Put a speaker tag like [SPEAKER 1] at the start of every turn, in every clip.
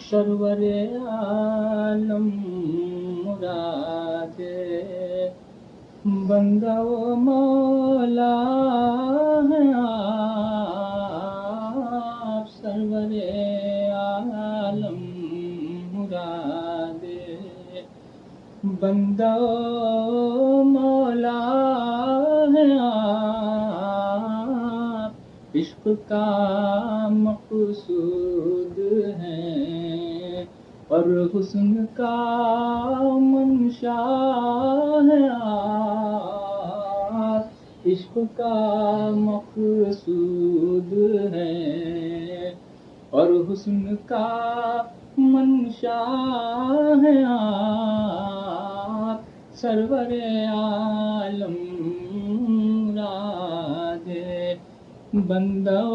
[SPEAKER 1] سرور عالم مراد بندہ و مولا ہے آپ، سرور عالم مراد بندہ و مولا ہے آپ، عشق کا مقصود ہے اور حسن کا منشا ہے آپ، عشق کا مقصود ہے اور حسن کا منشا ہے آپ، سرور عالم مراد بندہ و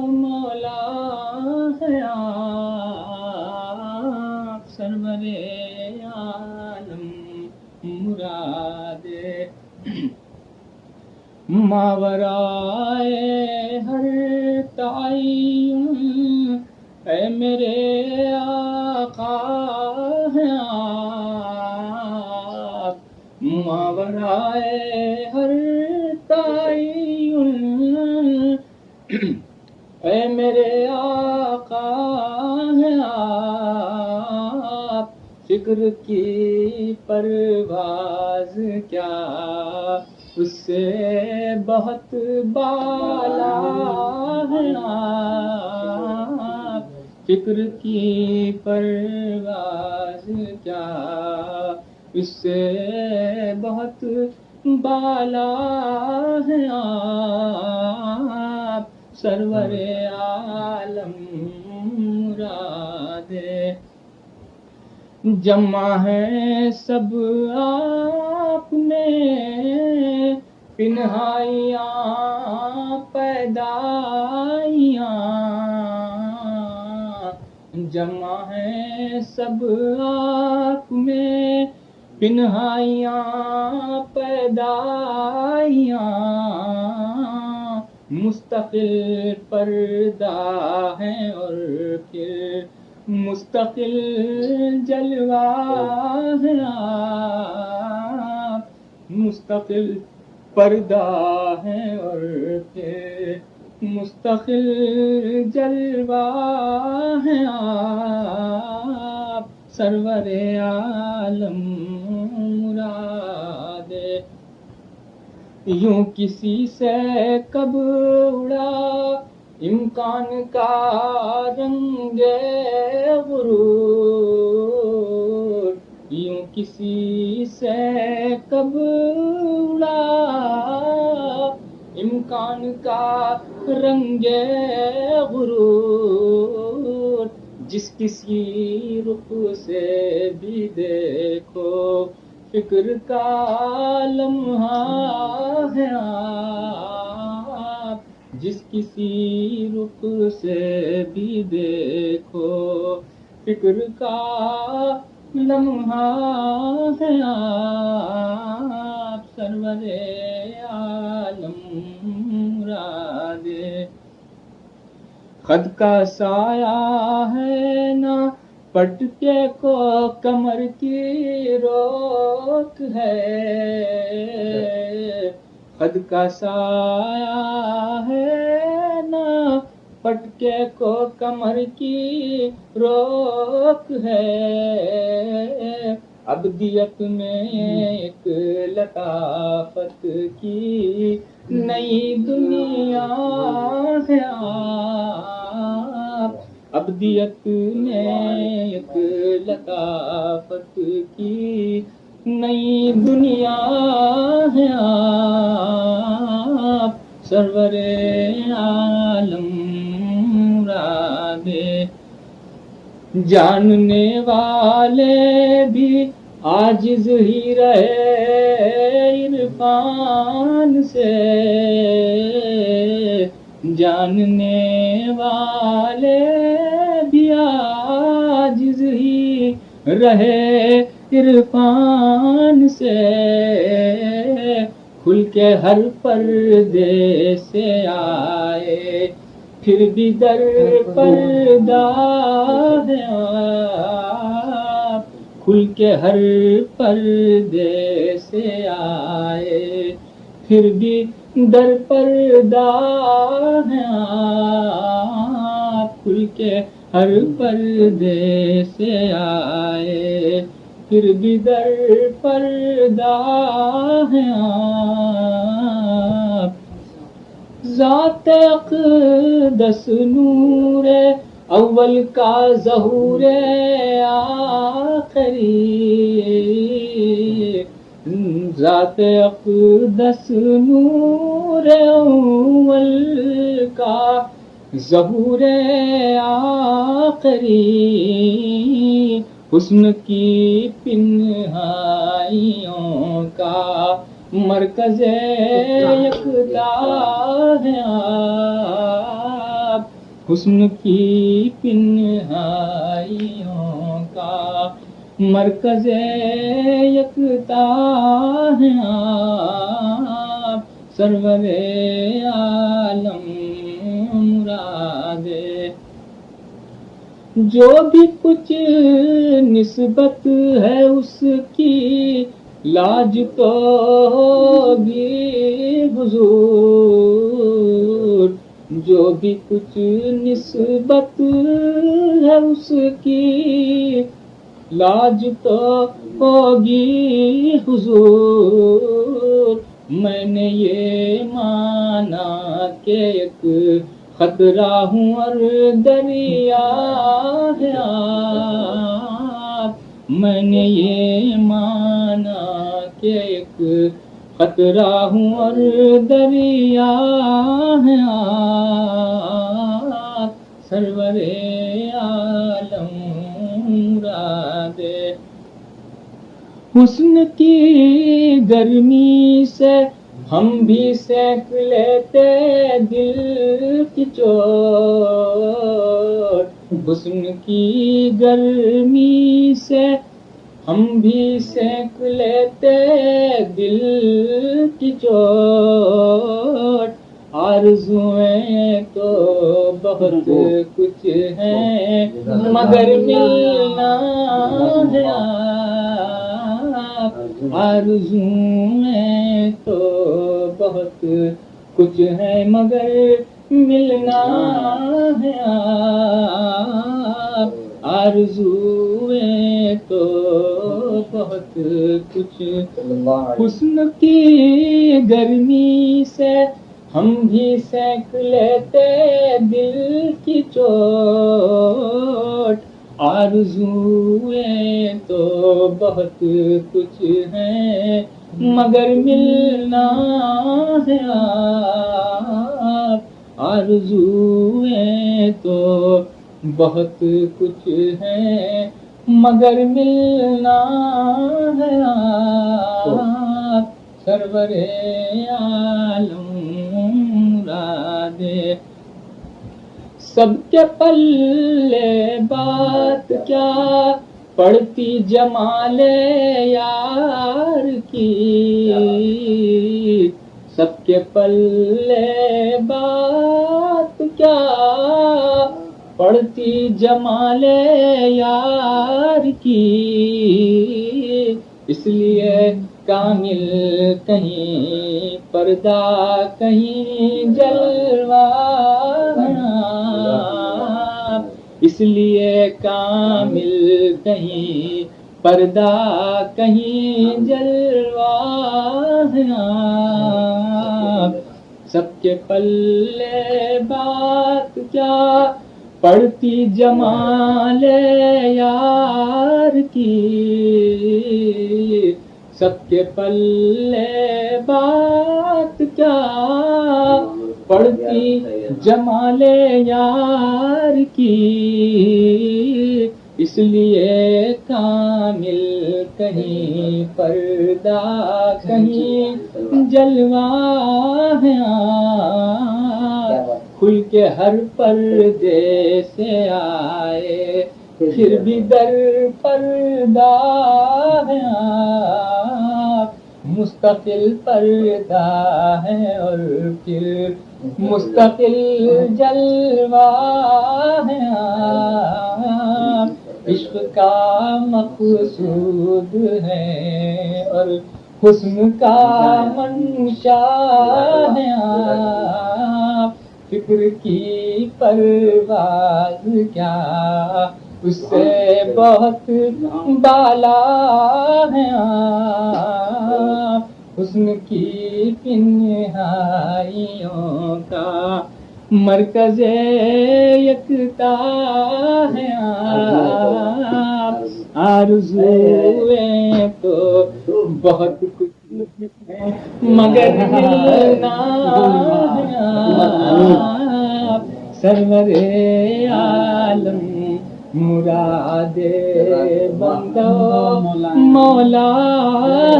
[SPEAKER 1] مولا ہے آپ، سرور عالم مراد ماورائے ہر تعین اے میرے آقا ہیں آپ، ماورائے ہر تعین اے میرے آقا ہیں آپ، فکر کی پرواز کیا اس سے بہت بالا ہے آپ، فکر کی پرواز کیا اس سے بہت بالا ہے آپ، سرور عالم مراد جمع ہے سب آپ میں پنہائیاں پیدائیاں، جمع ہے سب آپ میں پنہائیاں پیدائیاں، مستقل پردہ ہے اور پھر مستقل جلوہ ہے آپ، مستقل پردہ ہے اور پھر مستقل جلوہ ہے آپ، سرور عالم مراد یوں کسی سے کب اڑا امکان کا رنگ غرور، یوں کسی سے کب اڑا امکان کا رنگ غرور، جس کسی رخ سے بھی دیکھو فکر کا لمحہ ہے آپ، جس کسی رخ سے بھی دیکھو فکر کا لمحہ ہے آپ، سرور عالم مراد خود کا سایہ ہے نہ پٹکے کو کمر کی روک ہے، خود کا سایہ ہے نہ پٹکے کو کمر کی روک ہے، ابدیت میں ایک لطافت کی نئی دنیا ہے آپ، ابدیت میں ایک لطافت کی نئی دنیا ہے آپ، سرور عالم مراد جاننے والے بھی عاجز ہی رہے عرفان سے، جاننے والے بھی عاجز ہی رہے عرفان سے، کھل کے ہر پردے سے آئے پھر بھی در پردہ ہے آپ، کھل کے ہر پردے سے آئے، پھر بھی در پردہ ہے آپ، کھل کے ہر پردے سے آئے، پھر بھی در پردہ ہے آپ۔ ذات اقدس نور اول کا ظہور آخری، ذات اقدس نور اول کا ظہور آخری، حسن کی پنہائیوں کا مرکز یکتا ہے آپ، حسن کی پنہائیوں کا مرکز یکتا ہے آپ، سرور عالم مراد جو بھی کچھ نسبت ہے اس کی لاج تو ہوگی حضور، جو بھی کچھ نسبت ہے اس کی لاج تو ہوگی حضور، میں نے یہ مانا کہ ایک خطرہ ہوں اور دریا ہے آپ، میں نے یہ مانا کہ ایک خطرہ ہوں اور دریا ہے آپ، سرور عالم مراد حسن کی گرمی سے ہم بھی سینک لیتے دل کی چوٹ، حسن کی گرمی سے ہم بھی سینک لیتے دل کی چوٹ، آرزوئیں تو بہت کچھ ہیں مگر ملنا ہے آپ، آرزوئیں تو بہت کچھ ہے مگر ملنا ہے آپ، آرزوئیں تو بہت کچھ، حسن کی گرمی سے ہم بھی سینک لیتے دل کی چوٹ، آرزوئیں تو بہت کچھ ہیں مگر ملنا ہے آپ، آرزوئیں تو بہت کچھ ہیں مگر ملنا ہے آپ، سرور عالم مراد سب کے پلے بات کیا پڑتی جمال یار کی، سب کے پلے بات کیا پڑتی جمال یار کی، اس لیے کامل کہیں پردہ کہیں جلوہ، اس لیے کامل کہیں پردہ کہیں جلوہ ہے آپ، سب کے پلے بات کیا پڑتی جمال یار کی، سب کے پلے بات کیا پڑتی جمال یار کی، اس لیے کامل کہیں پردہ کہیں جلوہ ہے آپ، کھل کے ہر پردے سے آئے پھر بھی در پردہ ہے آپ، مستقل پردہ ہے اور پھر مستقل جلوہ ہے آپ، عشق کا مقصود ہے اور حسن کا منشا ہے آپ، فکر کی پرواز کیا اس سے بہت بالا ہے آپ، حسن کی تنہائیوں کا مرکز یکتا ہے آپ، آرزوئیں تو بہت کچھ ہے مگر ملنا ہے آپ، سرور عالم مراد بندہ مولا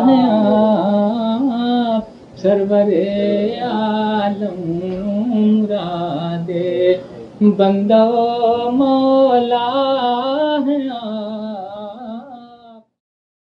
[SPEAKER 1] ہے آپ، سرور عالم مراد بندہ مولا ہے آپ۔